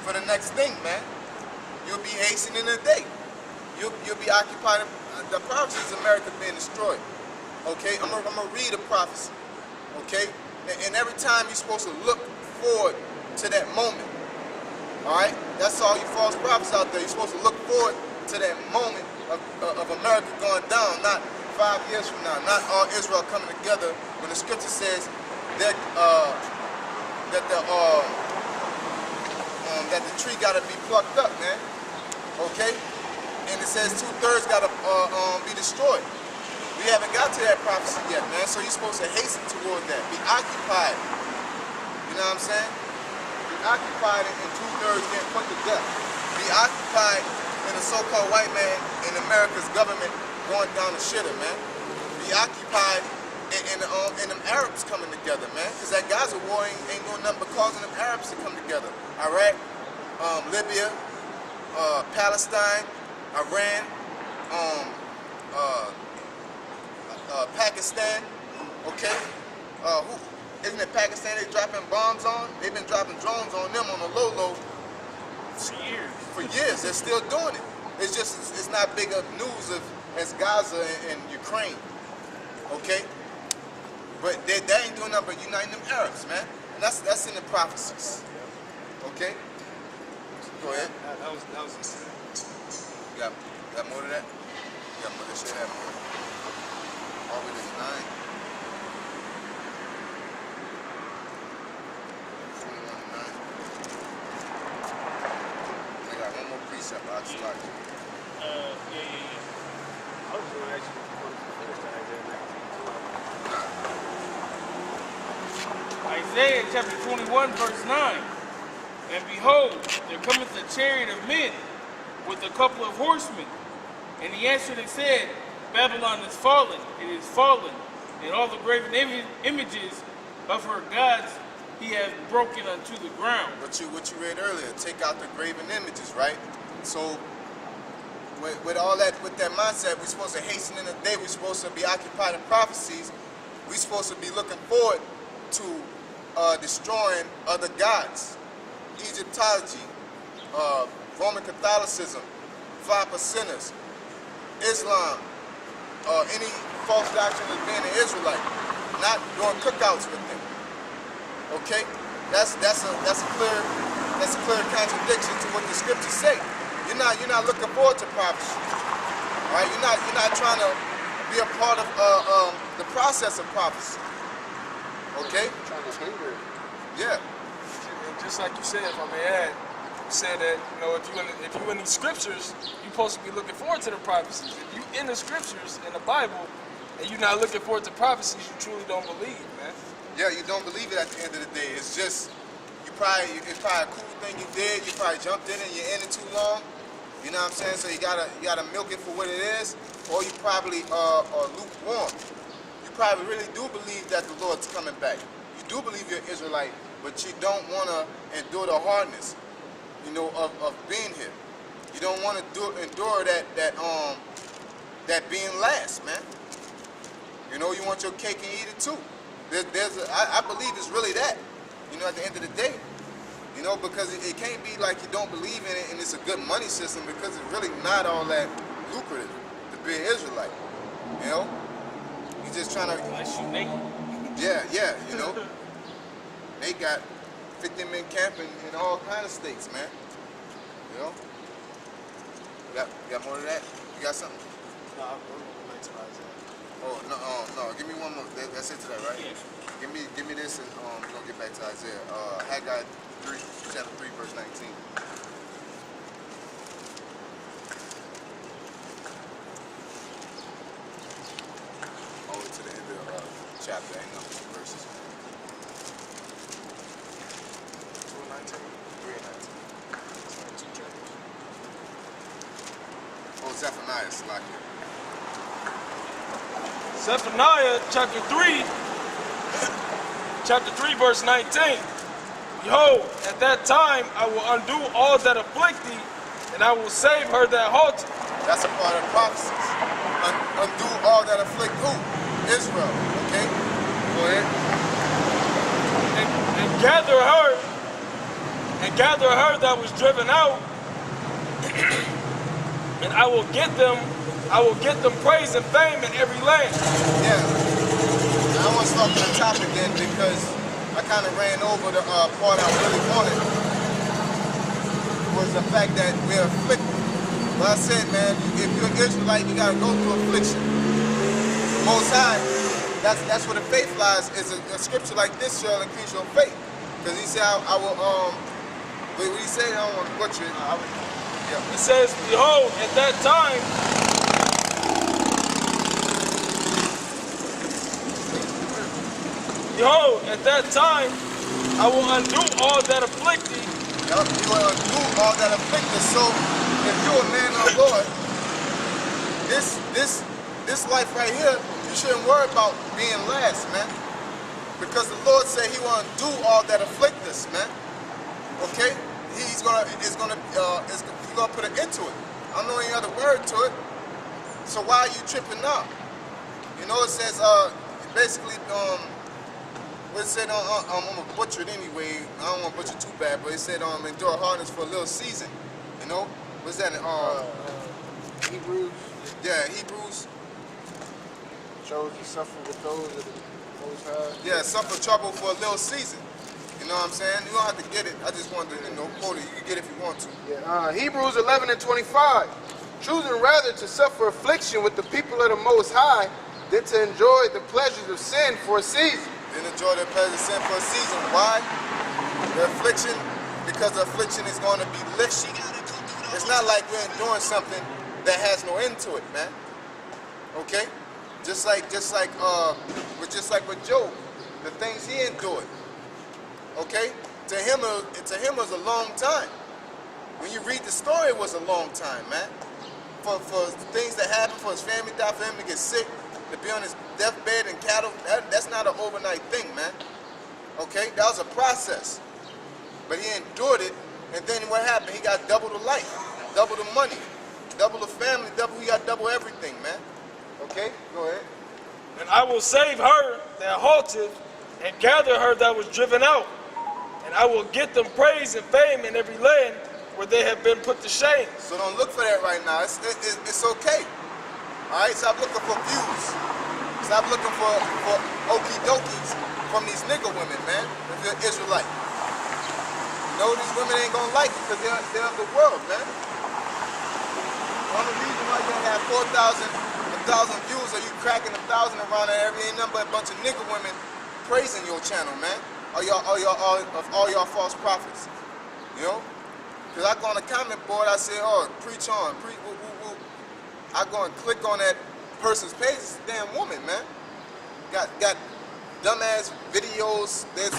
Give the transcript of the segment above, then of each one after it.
for the next thing, man. You'll be hastening the day. You'll be occupying the prophecies of America being destroyed. Okay, I'm gonna read a prophecy. Okay, and every time you're supposed to look forward to that moment. All right, that's all you false prophets out there. You're supposed to look forward to that moment of America going down, not 5 years from now, not all Israel coming together. When the scripture says that the tree got to be plucked up, man. Okay, and it says 2/3 got to be destroyed. We haven't got to that prophecy yet, man. So you're supposed to hasten toward that. Be occupied. You know what I'm saying? Be occupied in 2/3 getting put to death. Be occupied in the so-called white man in America's government going down the shitter, man. Be occupied in them Arabs coming together, man. Because that Gaza war ain't doing nothing but causing them Arabs to come together. Iraq, Libya, Palestine, Iran, Pakistan, okay? Isn't it Pakistan they dropping bombs on? They've been dropping drones on them on the low for years. For years, they're still doing it. It's just, it's not big of news as Gaza and Ukraine, okay? But they ain't doing nothing but uniting them Arabs, man. And that's in the prophecies, okay? Go ahead. That was insane. You got more of that? You got more of that shit happening? All with this 9. 21 9. I got one more precept. I'll just start you. Yeah. I was going to ask you if you wanted to finish that Isaiah 19. Isaiah chapter 21, verse 9. And behold, there cometh a chariot of men with a couple of horsemen. And he answered and said, Babylon is fallen, it is fallen, and all the graven images of her gods he has broken unto the ground. What you read earlier, take out the graven images, right? So with all that, with that mindset, we're supposed to hasten in the day, we're supposed to be occupied in prophecies, we're supposed to be looking forward to destroying other gods. Egyptology, Roman Catholicism, 5%ers, Islam, any false doctrine of being an Israelite, not doing cookouts with them. Okay, that's a clear contradiction to what the scriptures say. You're not looking forward to prophecy. All right, you're not trying to be a part of the process of prophecy. Okay, Trying to hinder it. yeah. And just like you said, if I may add, you said that, you know, if you in these scriptures, you're supposed to be looking forward to the prophecies. If you in the scriptures, in the Bible, and you're not looking forward to prophecies, you truly don't believe, man. Yeah, you don't believe it at the end of the day. It's just, it's probably a cool thing you did. You probably jumped in and you're in it too long. You know what I'm saying? So you gotta milk it for what it is, or you probably are lukewarm. You probably really do believe that the Lord's coming back. You do believe you're an Israelite, but you don't want to endure the hardness, you know, of being here. You don't want to endure that being last, man. You know, you want your cake and eat it too. I believe it's really that, you know, at the end of the day. You know, because it can't be like you don't believe in it and it's a good money system, because it's really not all that lucrative to be an Israelite. You know? You're just trying to... Unless you naked. Yeah, you know. They got 50 men camping in all kind of states, man. You know? You got more of that? You got something? No, I'm going to Isaiah. Oh, no, give me one more. That's it to that, right? Yeah. Give me this and we're going to get back to Isaiah. Haggai 3, chapter 3, verse 19. All the way to the end of the chapter, ain't no verses. 2:19. 3:19. 22 chapters. Oh, Zephaniah, Slakia. Zephaniah chapter 3, verse 19. Behold, at that time I will undo all that afflict thee, and I will save her that halted. That's a part of the prophecies. Undo all that afflict who? Israel. Okay? Go ahead. And gather her and gather her that was driven out, and I will get them praise and fame in every land. Yeah. I want to start on the topic then because I kind of ran over the part I really wanted. Was the fact that we're afflicted. But I said, man, if you're an Israelite, you got to go through affliction. The Most High, that's where the faith lies. Is a scripture like this shall increase your faith. Because he said, I will, wait, what he said? I don't want to butcher it. Yeah. He says, behold, at that time, I will undo all that afflict thee. Yup, you will undo all that afflict us. So, if you're a man of the Lord, this life right here, you shouldn't worry about being last, man. Because the Lord said He will undo all that afflict us, man. Okay? He's gonna put an end to it. I don't know any other word to it. So why are you tripping out? You know, it says basically what it said I'm gonna butcher it anyway. I don't want to butcher too bad, but it said endure hardness for a little season. You know, what's that? Hebrews. Yeah, Hebrews. Chose to suffer with those of the Most High. Yeah, suffer trouble for a little season. You know what I'm saying? You don't have to get it. I just wanted to quote it. You can get it if you want to. Yeah, Hebrews 11:25. Choosing rather to suffer affliction with the people of the Most High than to enjoy the pleasures of sin for a season. Then enjoy the pleasure of sin for a season. Why? The affliction, because the affliction is going to be lifted. It's not like we're enduring something that has no end to it, man. Okay? Just like with Job, the things he endured. Okay? To him it was a long time. When you read the story, it was a long time, man. For things that happened, for his family to die, for him to get sick, to be on his deathbed and cattle, that's not an overnight thing, man. Okay? That was a process. But he endured it, and then what happened? He got double the life, double the money, double the family, he got double everything, man. Okay? Go ahead. And I will save her that halted, and gather her that was driven out. And I will get them praise and fame in every land where they have been put to shame. So don't look for that right now. It's okay. All right? Stop looking for views. Stop looking for okie dokies from these nigger women, man. If you're Israelite. You know, these women ain't gonna like it because they're of the world, man. One of the reasons why you don't have 1,000 views or you cracking 1,000 around there every ain't nothing but a bunch of nigger women praising your channel, man. All y'all false prophets. You know? Because I go on the comment board, I say, oh, preach on, woo, woo, woo. I go and click on that person's page, it's a damn woman, man. Got dumbass videos that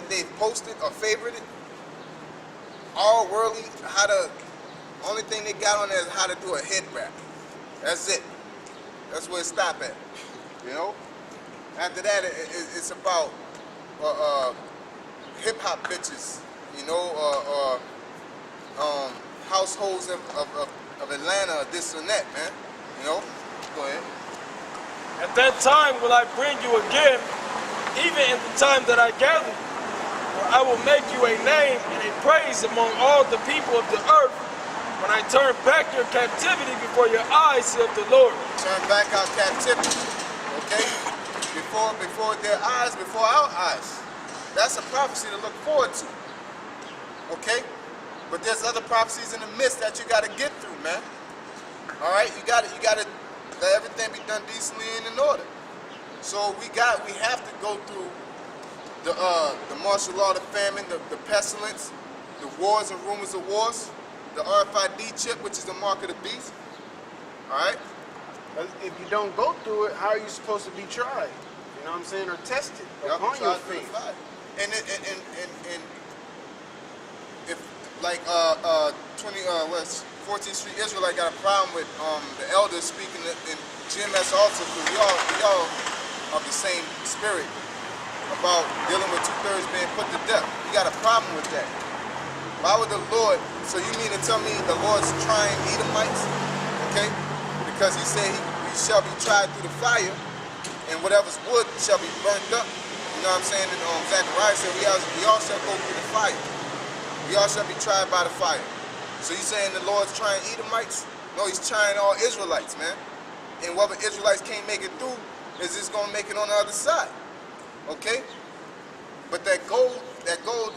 they've posted or favorited. All worldly, only thing they got on there is how to do a head wrap. That's it. That's where it stop at. You know? After that, it's about hip hop bitches, you know, households of Atlanta, this and that, man. You know? Go ahead. At that time will I bring you again, even in the time that I gathered you. For I will make you a name and a praise among all the people of the earth, when I turn back your captivity before your eyes, saith the Lord. Turn back our captivity, okay? Before their eyes, before our eyes. That's a prophecy to look forward to, okay? But there's other prophecies in the midst that you got to get through, man. All right, you got to let everything be done decently and in order. So we have to go through the martial law, the famine, the pestilence, the wars and rumors of wars, the RFID chip, which is the mark of the beast. All right. If you don't go through it, how are you supposed to be tried? You know what I'm saying? Or tested upon your faith. And if like 14th Street Israelite got a problem with the elders speaking in GMS also, because y'all of the same spirit about dealing with 2/3 being put to death. You got a problem with that. Why would the Lord? So you mean to tell me the Lord's trying Edomites? Okay, because He said we shall be tried through the fire, and whatever's wood shall be burnt up. You know what I'm saying? And Zechariah said, we all shall go through the fire. We all shall be tried by the fire. So you saying the Lord's trying Edomites? No, he's trying all Israelites, man. And whether Israelites can't make it through, is just gonna make it on the other side. Okay? But that gold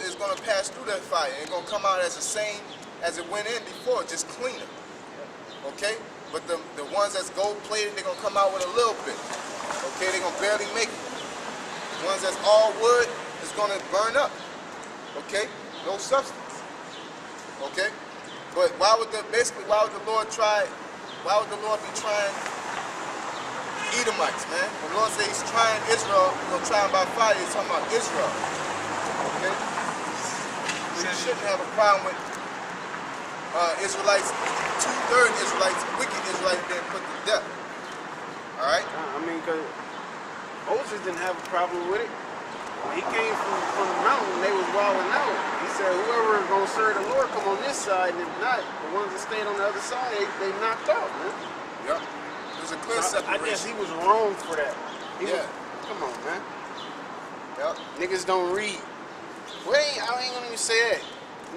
is gonna pass through that fire. It's gonna come out as the same as it went in before, just cleaner. Okay? But the ones that's gold plated, they're gonna come out with a little bit. Okay, they're gonna barely make it. The ones that's all wood is gonna burn up. Okay? No substance. Okay? But why would the Lord be trying Edomites, man? When the Lord says he's trying Israel, he's gonna try them by fire, he's talking about Israel. Okay? So you shouldn't have a problem with Israelites, 2/3 Israelites, wicked Israelites being put to death. Alright? I mean, because Moses didn't have a problem with it. When he came from the mountain, they was wilding out. He said, whoever is going to serve the Lord, come on this side, and if not, the ones that stayed on the other side, they knocked out, man. Yep. There's a clear separation. I guess he was wrong for that. Come on, man. Yep. Niggas don't read. I ain't gonna even say that.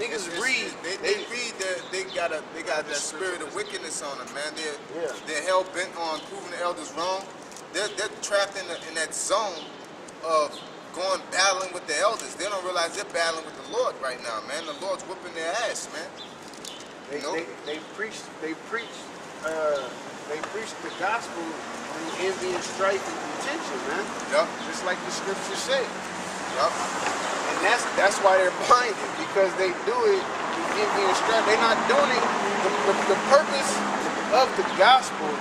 Niggas read. They read that they got that spirit of wickedness on them, man. They're hell bent on proving the elders wrong. They're trapped in that zone of going battling with the elders. They don't realize they're battling with the Lord right now, man. The Lord's whooping their ass, man. They preach the gospel through envy and strife and contention, man. Yep. Just like the scriptures say. Yep. And that's why they're blinded, because they do it through envy and strife. They're not doing it. The purpose of the gospel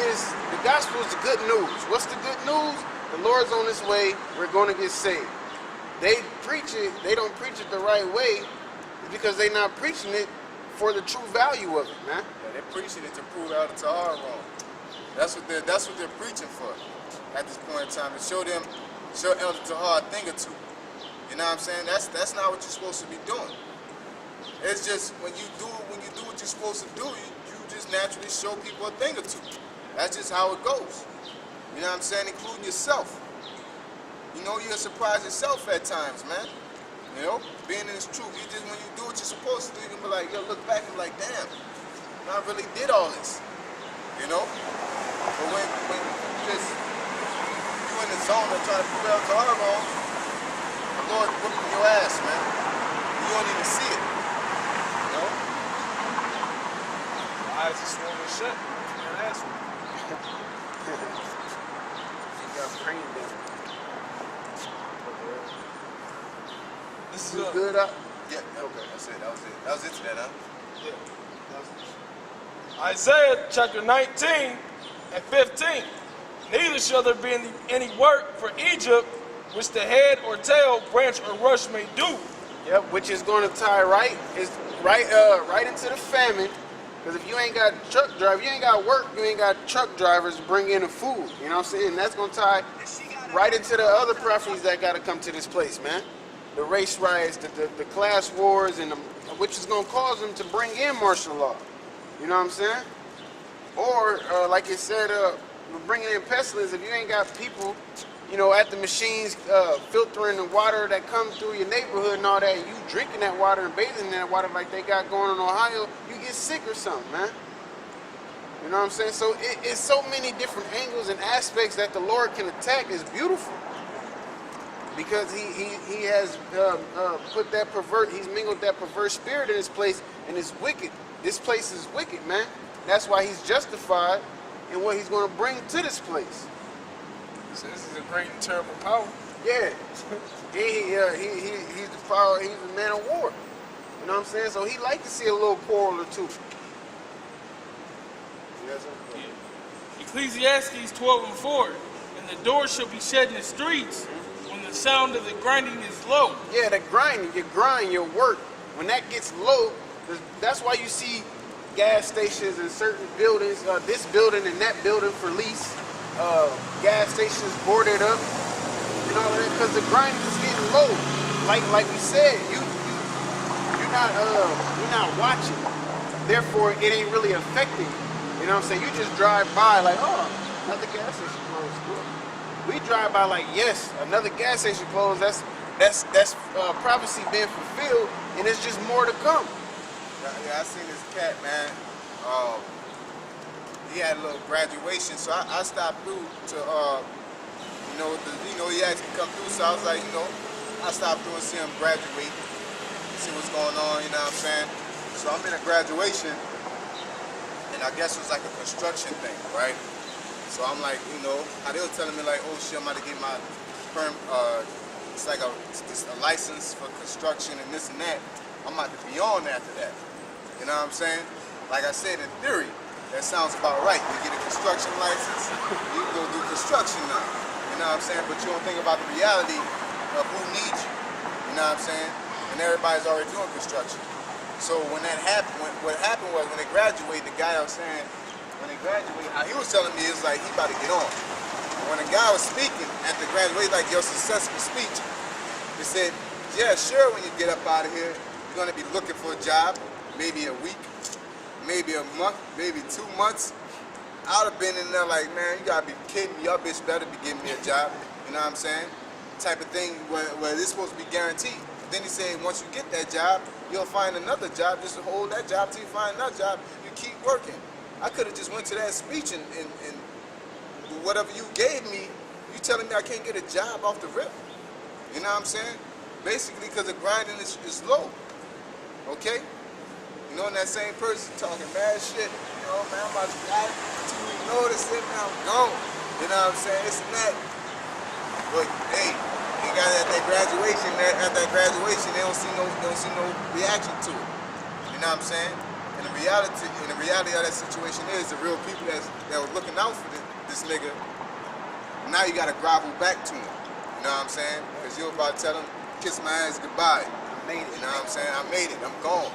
is the good news. What's the good news? The Lord's on his way. We're going to get saved. They preach it. They don't preach it the right way because they're not preaching it for the true value of it, man. Yeah, they're preaching it to prove Elder Tahar wrong. That's what they're preaching for at this point in time, to show Elder Tahar a thing or two. You know what I'm saying? That's not what you're supposed to be doing. It's just when you do what you're supposed to do, you just naturally show people a thing or two. That's just how it goes. You know what I'm saying? Including yourself. You know, you'll surprise yourself at times, man. You know, being in this truth. When you do what you're supposed to do, you can be like, yo, look back and be like, damn, I really did all this. You know? But when you in the zone and trying to prove out to our wrong, the Lord whooping your ass, man. You don't even see it. You know? Eyes are swollen shut. Your ass. Got brain damage. This You is good up? Yeah, okay, that's it. That was it to that, huh? Yeah. Isaiah chapter 19 and 15. Neither shall there be any work for Egypt which the head or tail, branch or rush may do. Yep, which is going to tie right into the famine. Because if you ain't got truck driver, you ain't got work, you ain't got truck drivers to bring in the food. You know what I'm saying? That's going to tie right into the other prophecies that got to come to this place, man. The race riots, the class wars, and which is going to cause them to bring in martial law. You know what I'm saying? Or, like it said, bringing in pestilence. If you ain't got people, you know, at the machines filtering the water that comes through your neighborhood and all that, you drinking that water and bathing in that water like they got going on in Ohio, you get sick or something, man. You know what I'm saying? So it's so many different angles and aspects that the Lord can attack. Is beautiful. Because he has put that he's mingled that perverse spirit in this place, and it's wicked. This place is wicked, man. That's why he's justified in what he's going to bring to this place. So this is a great and terrible power. Yeah. He's the power, he's the man of war. You know what I'm saying? So he like to see a little quarrel or two. Yes, sir. Yeah. Ecclesiastes 12:4. And the door shall be shut in the streets when the sound of the grinding is low. Yeah, the grinding, your grind, your work, when that gets low, that's why you see gas stations in certain buildings, this building and that building for lease, gas stations boarded up, you know, because the grinding is getting low. Like we said, you're not watching, therefore it ain't really affecting you. You know what I'm saying? You just drive by like, oh, another gas station closed. We drive by like, yes, another gas station closed. That's prophecy being fulfilled, and it's just more to come. Yeah, I seen this cat, man. He had a little graduation, so I stopped through to, he asked me to come through, so I was like, I stopped through and see him graduate, see what's going on, you know what I'm saying? So I'm in a graduation, and I guess it was like a construction thing, right? So I'm like, how they were telling me like, oh shit, I'm about to get my it's like a license for construction and this and that. I'm about to be on after that. You know what I'm saying? Like I said, in theory, that sounds about right. You get a construction license, you can go do construction now. You know what I'm saying? But you don't think about the reality of who needs you. You know what I'm saying? And everybody's already doing construction. So when that happened, what happened was when they graduated, the guy I was saying, when they graduated, how he was telling me is like he about to get on. When the guy was speaking at the graduation, like your successful speech, he said, yeah, sure, when you get up out of here, you're going to be looking for a job, maybe a week, maybe a month, maybe 2 months. I would have been in there like, man, you got to be kidding me. Your bitch better be giving me a job. You know what I'm saying? Type of thing where it's supposed to be guaranteed. Then he said, once you get that job, you'll find another job. Just to hold that job till you find another job. You keep working. I could have just went to that speech and whatever you gave me, you telling me I can't get a job off the rip. You know what I'm saying? Basically, because the grinding is low. Okay? And that same person talking bad shit. Man, I'm about to die. 2 weeks notice, and now I'm gone. You know what I'm saying? It's not. But hey, they got at that graduation. At that graduation, they don't see no reaction to it. You know what I'm saying? And the reality of that situation is the real people that were looking out for this nigga. Now you got to grovel back to him. You know what I'm saying? Because you're about to tell him, kiss my ass goodbye. I made it. You know what I'm saying? I made it. I'm gone.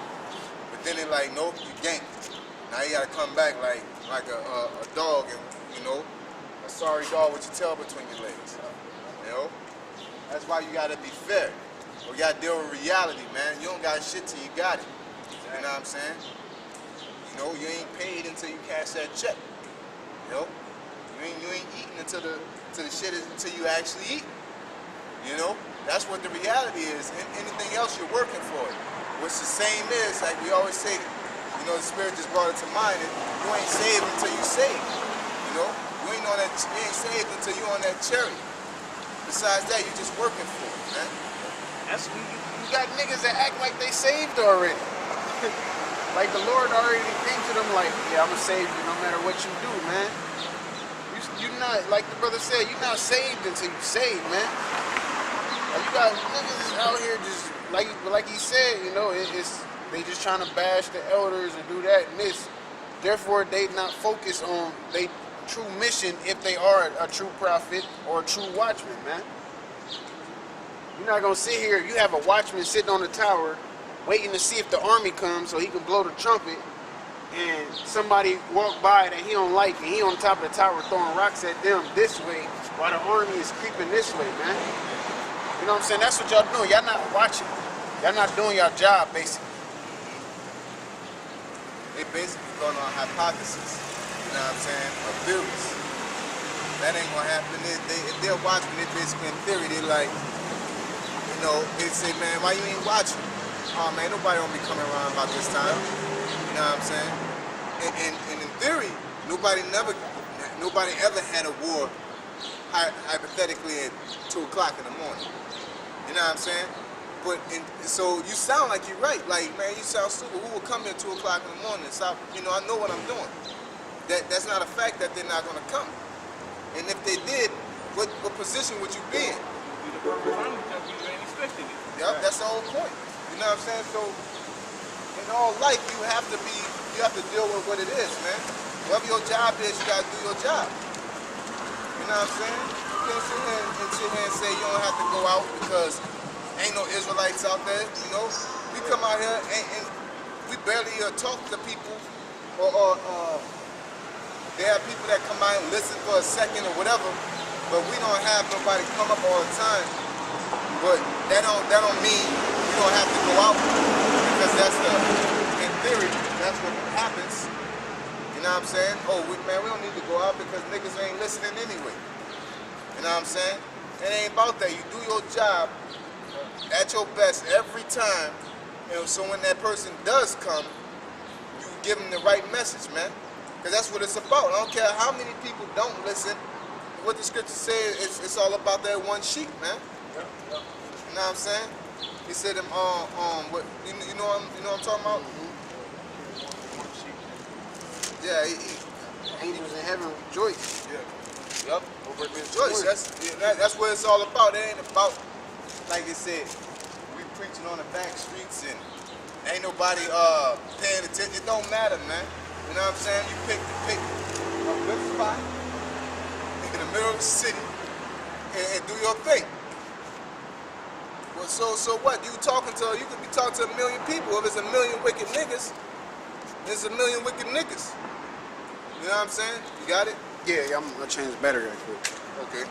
But then they're like, nope, you ganked. Now you got to come back like a dog, and a sorry dog with your tail between your legs. That's why you got to be fair. Or you got to deal with reality, man. You don't got shit till you got it. You know what I'm saying? You ain't paid until you cash that check. You ain't eating until the shit is until you actually eat. That's what the reality is. And anything else you're working for it. What's the same is, like we always say, the Spirit just brought it to mind, and you ain't saved until you saved. You ain't saved until you on that cherry. Besides that, you're just working for it, man. That's you got niggas that act like they saved already. Like the Lord already came to them like, yeah, I'm gonna save you no matter what you do, man. You're not, like the brother said, you're not saved until you saved, man. Like you got niggas out here just like he said, it's they just trying to bash the elders and do that and this. Therefore, they not focused on their true mission if they are a true prophet or a true watchman, man. You're not gonna sit here. You have a watchman sitting on the tower, waiting to see if the army comes so he can blow the trumpet, and somebody walk by that he don't like, and he on top of the tower throwing rocks at them this way, while the army is creeping this way, man. You know what I'm saying? That's what y'all doing. Y'all not watching. Y'all not doing your job, basically. They basically going on hypothesis. You know what I'm saying? Or theories. That ain't gonna happen. If they're watching, they basically in theory, they like, they say, man, why you ain't watching? Oh man, nobody gonna be coming around about this time. You know what I'm saying? And in theory, nobody ever had a war hypothetically at 2 o'clock in the morning. You know what I'm saying? But so you sound like you're right. Like, man, you sound stupid. Who will come in 2 o'clock in the morning and stop? I know what I'm doing. That's not a fact that they're not gonna come. And if they did, what position would you be in? Yep, that's the whole point. You know what I'm saying? So in all life, you have to deal with what it is, man. Whatever your job is, you gotta do your job. You know what I'm saying? You can't sit here and say you don't have to go out because ain't no Israelites out there. We come out here and we barely talk to people, or there are people that come out and listen for a second or whatever, but we don't have nobody come up all the time. But that don't mean you don't have to go out, because in theory, that's what happens. You know what I'm saying? Oh, man, we don't need to go out because niggas ain't listening anyway. You You know what I'm saying? It ain't about that. You do your job at your best every time. And so when that person does come, you give them the right message, man. Because that's what it's about. I don't care how many people don't listen. What the scripture says, it's all about that one sheep, man. Yep. You know what I'm saying? He said, what, you know what I'm talking about? Yeah, Angels in heaven rejoice. Yeah. Yup. Over this Rejoice. That's what it's all about. It ain't about, like it said, we preaching on the back streets and ain't nobody paying attention. It don't matter, man. You know what I'm saying? You pick a good spot in the middle of the city and do your thing. Well, so what? You could be talking to a million people. If it's a million wicked niggas, there's a million wicked niggas. You know what I'm saying? You got it? Yeah, I'm gonna change the battery right quick. Okay.